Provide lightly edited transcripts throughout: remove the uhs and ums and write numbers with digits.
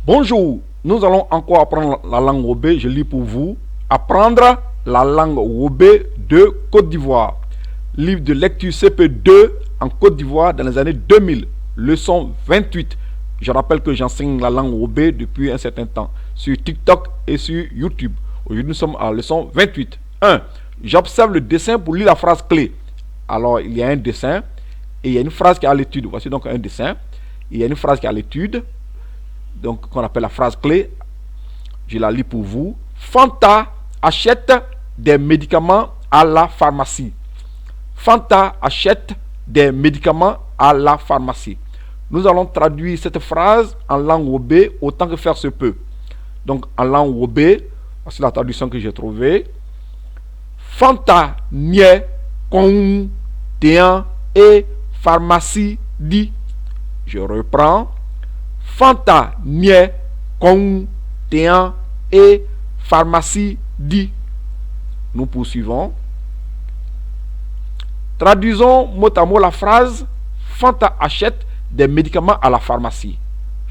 Bonjour, nous allons encore apprendre la langue Wobé. Je lis pour vous. Apprendre la langue Wobé de Côte d'Ivoire. Livre de lecture CP2 en Côte d'Ivoire dans les années 2000. Leçon 28. Je rappelle que j'enseigne la langue Wobé depuis un certain temps sur TikTok et sur YouTube. Aujourd'hui, nous sommes à la leçon 28. 1. J'observe le dessin pour lire la phrase clé. Alors, il y a un dessin et il y a une phrase qui est à l'étude. Voici donc un dessin. Il y a une phrase qui est à l'étude, donc qu'on appelle la phrase clé. Je la lis pour vous. Fanta achète des médicaments à la pharmacie. Fanta achète des médicaments à la pharmacie. Nous allons traduire cette phrase en langue Wobé autant que faire se peut. Donc en langue Wobé, voici la traduction que j'ai trouvée. Fanta nie kon tean et pharmacie dit. Je reprends. Fanta nie kon tean et pharmacie dit. Nous poursuivons. Traduisons mot à mot la phrase Fanta achète des médicaments à la pharmacie.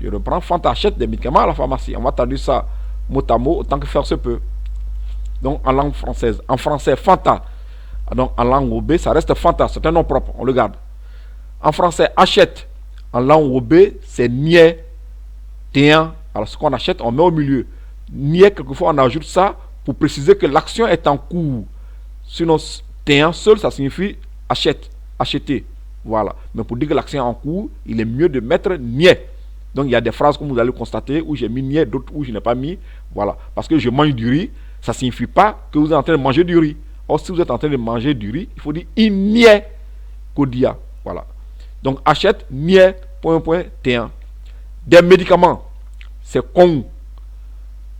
Je reprends. Fanta achète des médicaments à la pharmacie. On va traduire ça mot à mot autant que faire se peut. Donc en langue française. En français, Fanta. Donc en langue Wobé, ça reste Fanta. C'est un nom propre. On le garde. En français, achète. En langue Wobé, c'est nie, tean. Alors ce qu'on achète, on met au milieu. Nie, quelquefois, on ajoute ça pour préciser que l'action est en cours. Sinon, tean seul, ça signifie achète, acheter. Voilà. Mais pour dire que l'action est en cours, il est mieux de mettre nie. Donc il y a des phrases, comme vous allez constater, où j'ai mis nie, d'autres où je n'ai pas mis. Voilà. Parce que je mange du riz, ça ne signifie pas que vous êtes en train de manger du riz. Or, si vous êtes en train de manger du riz, il faut dire il nie kodia. Voilà. Donc achète, nie, tean. Des médicaments, c'est con.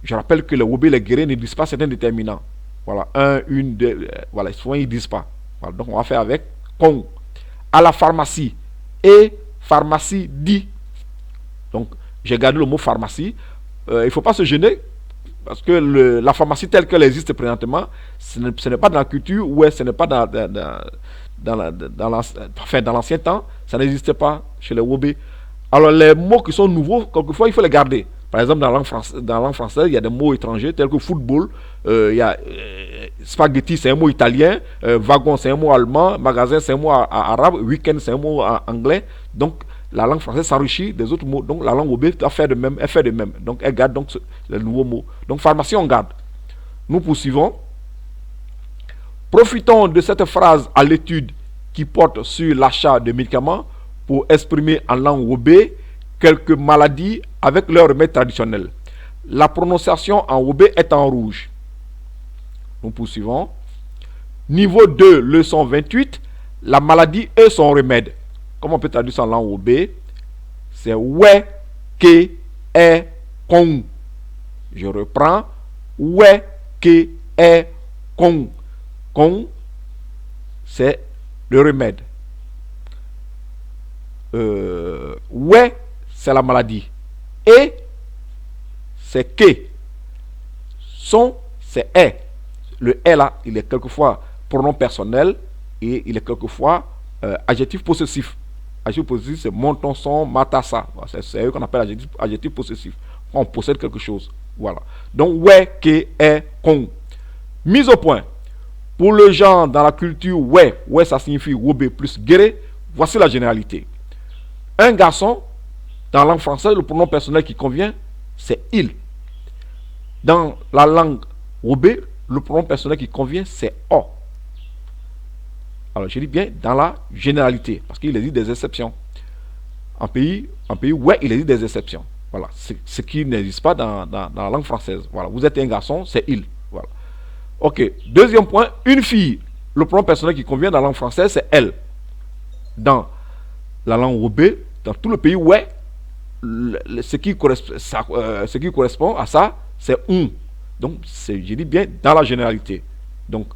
Je rappelle que les Wobé, les guerriers ne disent pas certains déterminants. Voilà, un, une, deux, voilà, souvent ils ne disent pas. Voilà, donc on va faire avec con. À la pharmacie. Et pharmacie dit. Donc j'ai gardé le mot pharmacie. Il ne faut pas se gêner. Parce que la pharmacie telle qu'elle existe présentement, ce n'est pas dans la culture, ou ce n'est pas dans l'ancien temps, ça n'existait pas chez les Wobé. Alors les mots qui sont nouveaux, quelquefois il faut les garder. Par exemple, dans la langue française, il y a des mots étrangers tels que football, il y a spaghetti, c'est un mot italien, wagon, c'est un mot allemand, magasin, c'est un mot arabe, week-end, c'est un mot anglais. Donc la langue française s'enrichit des autres mots. Donc la langue Wobé doit faire de même, elle fait de même. Donc elle garde donc les nouveaux mots. Donc pharmacie, on garde. Nous poursuivons. Profitons de cette phrase à l'étude qui porte sur l'achat de médicaments pour exprimer en langue Wobé quelques maladies avec leur remède traditionnel. La prononciation en Wobé est en rouge. Nous poursuivons. Niveau 2, leçon 28. La maladie et son remède. Comment on peut traduire ça en langue Wobé? C'est ouais, ke, e, kong. Je reprends. Ouais, ke, e, kong. Kong, c'est le remède. Ouais, c'est la maladie. Et, c'est que. Son, c'est est. Le est là, il est quelquefois pronom personnel et il est quelquefois adjectif possessif. Adjectif possessif, c'est mon, ton, son, ma, ta, sa. C'est eux qu'on appelle adjectif possessif. Quand on possède quelque chose. Voilà. Donc, ouais, que, est, con. Mise au point. Pour le genre dans la culture, ouais, ça signifie Wobé plus guéré. Voici la généralité. Un garçon, dans la langue française, le pronom personnel qui convient, c'est il. Dans la langue Wobé, le pronom personnel qui convient, c'est o. Alors, je dis bien dans la généralité, parce qu'il existe des exceptions. En pays, ouais, il existe des exceptions. Voilà, ce qui n'existe pas dans la langue française. Voilà, vous êtes un garçon, c'est il. Voilà. Ok, deuxième point, une fille. Le pronom personnel qui convient dans la langue française, c'est elle. Dans la langue Wobé, dans tout le pays, ouais, ce qui correspond à ça, c'est on. Donc, je dis bien dans la généralité. Donc,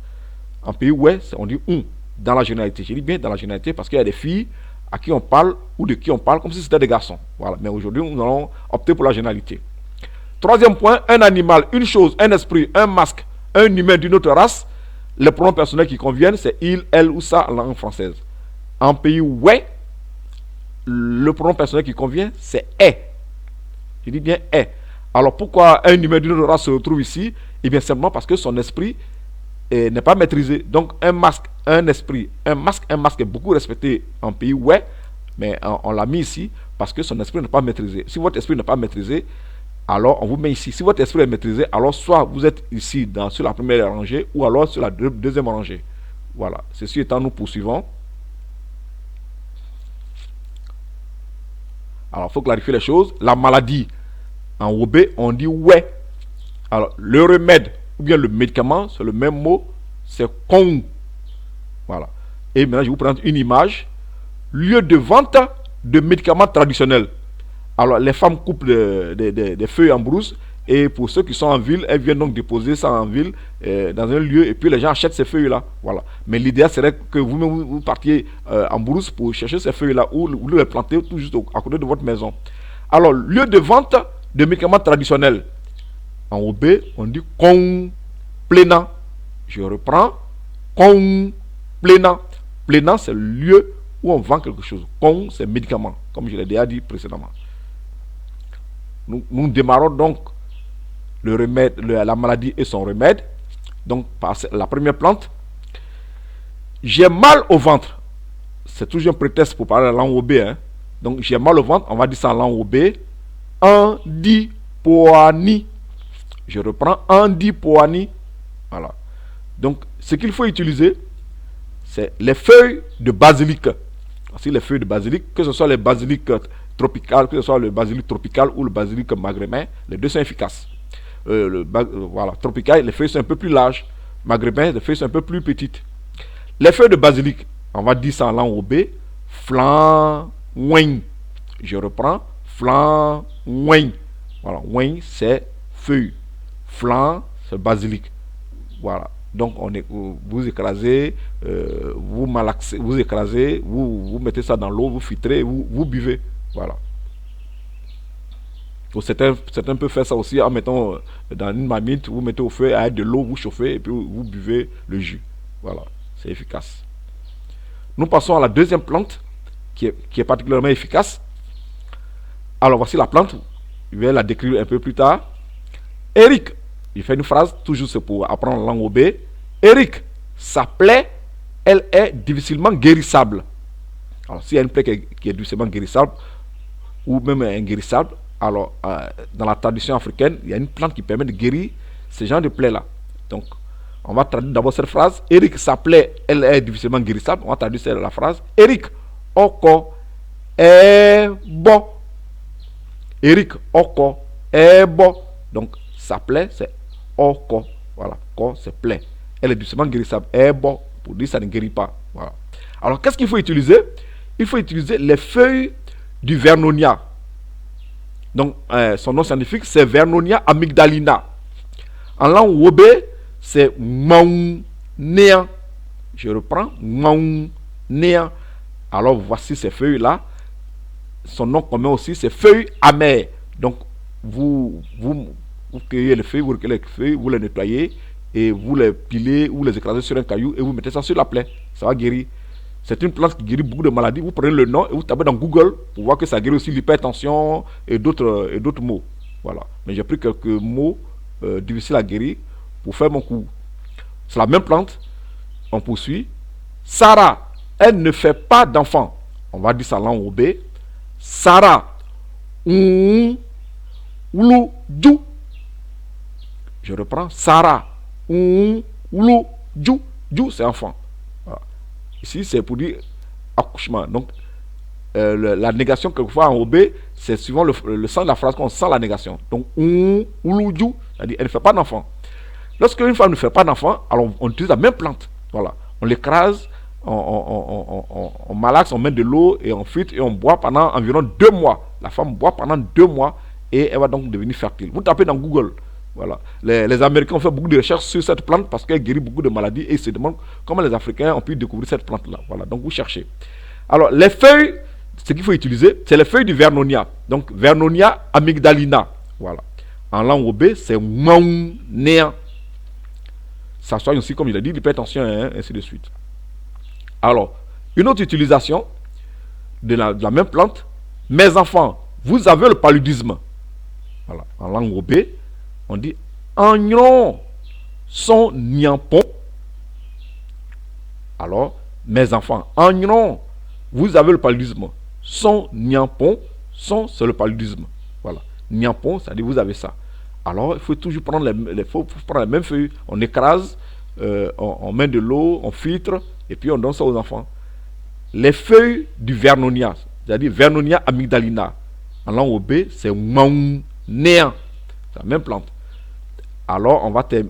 en pays, ouais, on dit on. Dans la généralité. Je dis bien dans la généralité parce qu'il y a des filles à qui on parle ou de qui on parle comme si c'était des garçons. Voilà. Mais aujourd'hui, nous allons opter pour la généralité. Troisième point, un animal, une chose, un esprit, un masque, un humain d'une autre race. Les pronoms personnels qui conviennent, c'est il, elle ou ça en langue française. En pays ouais, le pronom personnel qui convient, c'est est. Je dis bien est. Alors pourquoi un humain d'une autre race se retrouve ici? Eh bien simplement parce que son esprit n'est pas maîtrisé. Donc un masque, un esprit, un masque est beaucoup respecté en pays ouais, mais on l'a mis ici parce que son esprit n'est pas maîtrisé. Si votre esprit n'est pas maîtrisé, alors on vous met ici. Si votre esprit est maîtrisé, alors soit vous êtes ici sur la première rangée ou alors sur la deuxième rangée. Voilà. Ceci étant, nous poursuivons. Alors, il faut clarifier les choses. La maladie, en Wobé, on dit ouais. Alors, le remède ou bien le médicament, c'est le même mot, c'est Kong. Voilà. Et maintenant, je vais vous prendre une image. Lieu de vente de médicaments traditionnels. Alors, les femmes coupent des feuilles en brousse. Et pour ceux qui sont en ville, elles viennent donc déposer ça en ville, dans un lieu, et puis les gens achètent ces feuilles-là. Voilà. Mais l'idéal serait que vous-même vous partiez en brousse pour chercher ces feuilles-là ou les planter tout juste à côté de votre maison. Alors, lieu de vente de médicaments traditionnels. En OB, on dit complénant. Je reprends. Complénant. Plénant, c'est le lieu où on vend quelque chose. C'est médicament, comme je l'ai déjà dit précédemment. Nous démarrons donc le remède, la maladie et son remède. Donc, par la première plante. J'ai mal au ventre. C'est toujours un prétexte pour parler la langue OB. Hein. Donc, j'ai mal au ventre. On va dire ça en langue OB. Andipoani. Je reprends. Andipoani. Voilà. Donc, ce qu'il faut utiliser, c'est les feuilles de basilic. Voici les feuilles de basilic, que ce soit les basilic tropical, que ce soit le basilic tropical ou le basilic maghrébin, les deux sont efficaces. Voilà, tropical, les feuilles sont un peu plus larges. Maghrébin, les feuilles sont un peu plus petites. Les feuilles de basilic, on va dire ça en langue OB, flan, ouin. Je reprends, flan, ouin. Voilà, ouin, c'est feuille. Flan, c'est basilic. Voilà. Donc, vous écrasez, vous malaxez, vous écrasez, vous mettez ça dans l'eau, vous filtrez, vous buvez. Voilà. Certains peuvent faire ça aussi en mettant dans une marmite, vous mettez au feu avec de l'eau, vous chauffez et puis vous buvez le jus. Voilà, c'est efficace. Nous passons à la deuxième plante qui est particulièrement efficace. Alors voici la plante, je vais la décrire un peu plus tard. Eric, il fait une phrase, toujours c'est pour apprendre la langue OB. Eric, sa plaie, elle est difficilement guérissable. Alors s'il y a une plaie qui est difficilement guérissable, ou même inguérissable, alors dans la tradition africaine, il y a une plante qui permet de guérir ce genre de plaie-là. Donc, on va traduire d'abord cette phrase. Eric, sa plaie, elle est difficilement guérissable. On va traduire la phrase. Eric, oko, est bon. Eric, oko, est bon. Donc, sa plaie, c'est oko. Voilà, ko, c'est plaie. Elle est difficilement guérissable. Est bon. Pour dire ça ne guérit pas. Voilà. Alors, qu'est-ce qu'il faut utiliser? Il faut utiliser les feuilles du Vernonia. Donc, son nom scientifique, c'est Vernonia amygdalina. En langue Wobé, c'est Maunea. Je reprends, Maunea. Alors, voici ces feuilles-là. Son nom commun aussi, c'est feuilles amères. Donc, vous cueillez les feuilles, vous recueillez les feuilles, vous les nettoyez, et vous les pilez, vous les écrasez sur un caillou, et vous mettez ça sur la plaie. Ça va guérir. C'est une plante qui guérit beaucoup de maladies. Vous prenez le nom et vous tapez dans Google pour voir que ça guérit aussi l'hypertension et d'autres maux. Voilà. Mais j'ai pris quelques mots difficiles à guérir pour faire mon coup. C'est la même plante. On poursuit. Sarah, elle ne fait pas d'enfant. On va dire ça en langue OB. Sarah, je reprends. Sarah, c'est enfant. Ici, c'est pour dire accouchement. Donc, la négation, quelquefois en OB, c'est suivant le sens de la phrase qu'on sent la négation. Donc, c'est-à-dire, elle ne fait pas d'enfant. Lorsqu'une femme ne fait pas d'enfant, alors on utilise la même plante. Voilà. On l'écrase, on malaxe, on met de l'eau et on filtre et on boit pendant environ 2 mois. La femme boit pendant 2 mois et elle va donc devenir fertile. Vous tapez dans Google. Voilà. Les Américains ont fait beaucoup de recherches sur cette plante parce qu'elle guérit beaucoup de maladies et ils se demandent comment les Africains ont pu découvrir cette plante-là. Voilà, donc vous cherchez. Alors, les feuilles, ce qu'il faut utiliser, c'est les feuilles du Vernonia. Donc, Vernonia amygdalina. Voilà. En langue OB, c'est Maunea. Ça soigne aussi, comme je l'ai dit, l'hypertension, hein, ainsi de suite. Alors, une autre utilisation de la même plante. Mes enfants, vous avez le paludisme. Voilà. En langue obé, on dit agnon son niampon. Alors, mes enfants, agnon, vous avez le paludisme. Son niampon, son c'est le paludisme. Voilà. Niampon, c'est-à-dire vous avez ça. Alors, il faut toujours prendre faut prendre les mêmes feuilles. On écrase, on met de l'eau, on filtre, et puis on donne ça aux enfants. Les feuilles du Vernonia, c'est-à-dire Vernonia amygdalina, en langue obé, c'est néant. C'est la même plante. Alors,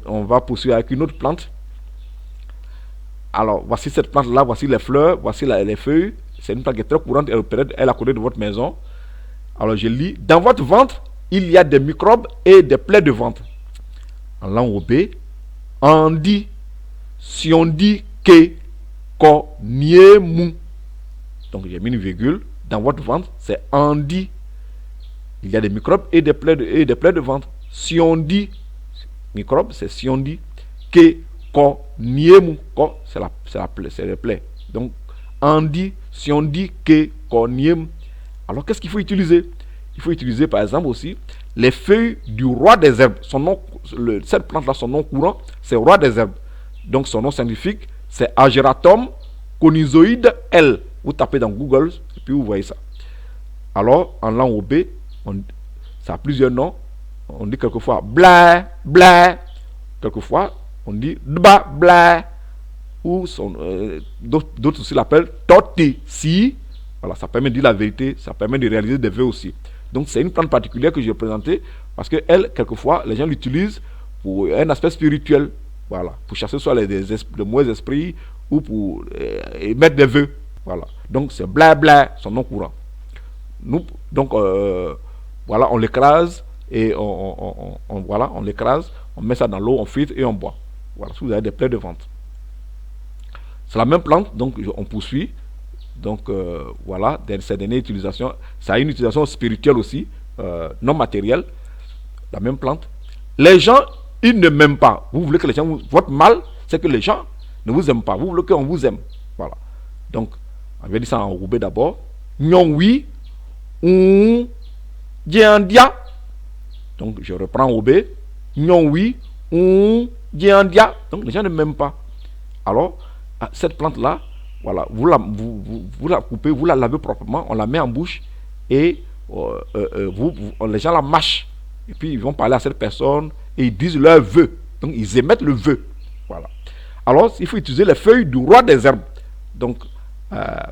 on va poursuivre avec une autre plante. Alors, voici cette plante-là, voici les fleurs, voici les feuilles. C'est une plante qui est très courante, elle est à côté de votre maison. Alors, je lis. Dans votre ventre, il y a des microbes et des plaies de ventre. En langue obé, on dit, si on dit que, ko, nie, mou. Donc, j'ai mis une virgule. Dans votre ventre, c'est on dit. Il y a des microbes et des plaies de ventre. Si on dit, microbe, c'est si on dit, que, ko, nie, mou. Ko, c'est les plaies. Donc, on dit, si on dit que, ko, nie, mou. Alors, qu'est-ce qu'il faut utiliser? Il faut utiliser, par exemple, aussi les feuilles du roi des herbes. Cette plante-là, son nom courant, c'est roi des herbes. Donc, son nom scientifique, c'est Ageratum conizoide L. Vous tapez dans Google, et puis vous voyez ça. Alors, en langue obé, ça a plusieurs noms. On dit quelquefois bla, bla. Quelquefois, on dit dba, bla. Ou d'autres aussi l'appellent toti, si. Voilà, ça permet de dire la vérité, ça permet de réaliser des vœux aussi. Donc, c'est une plante particulière que je vais présenter parce que elle, quelquefois, les gens l'utilisent pour un aspect spirituel. Voilà, pour chasser soit les mauvais esprits ou pour émettre des vœux. Voilà, donc c'est blabla, son nom courant. Donc, voilà, on l'écrase et on l'écrase, on met ça dans l'eau, on filtre et on boit. Voilà, si vous avez des plaies de ventre. C'est la même plante, donc on poursuit. Donc voilà, cette dernière utilisation, ça a une utilisation spirituelle aussi, non matérielle, la même plante. Les gens, ils ne m'aiment pas. Vous voulez que les gens, votre mal, c'est que les gens ne vous aiment pas. Vous voulez qu'on vous aime. Voilà. Donc, on va dire ça en roubé d'abord. Nyon oui, on dia. Donc, je reprends roubé. Nyon oui, on dia. Donc, les gens ne m'aiment pas. Alors, cette plante-là, voilà, vous la coupez, vous la lavez proprement, on la met en bouche et les gens la mâchent. Et puis ils vont parler à cette personne et ils disent leur vœu. Donc ils émettent le vœu. Voilà. Alors il faut utiliser les feuilles du roi des herbes. Donc,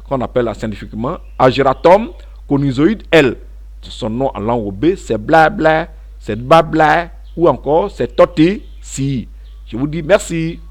qu'on appelle scientifiquement Ageratum conizoide L. Son nom en langue obé, c'est blabla, c'est babla ou encore c'est toti si. Je vous dis merci.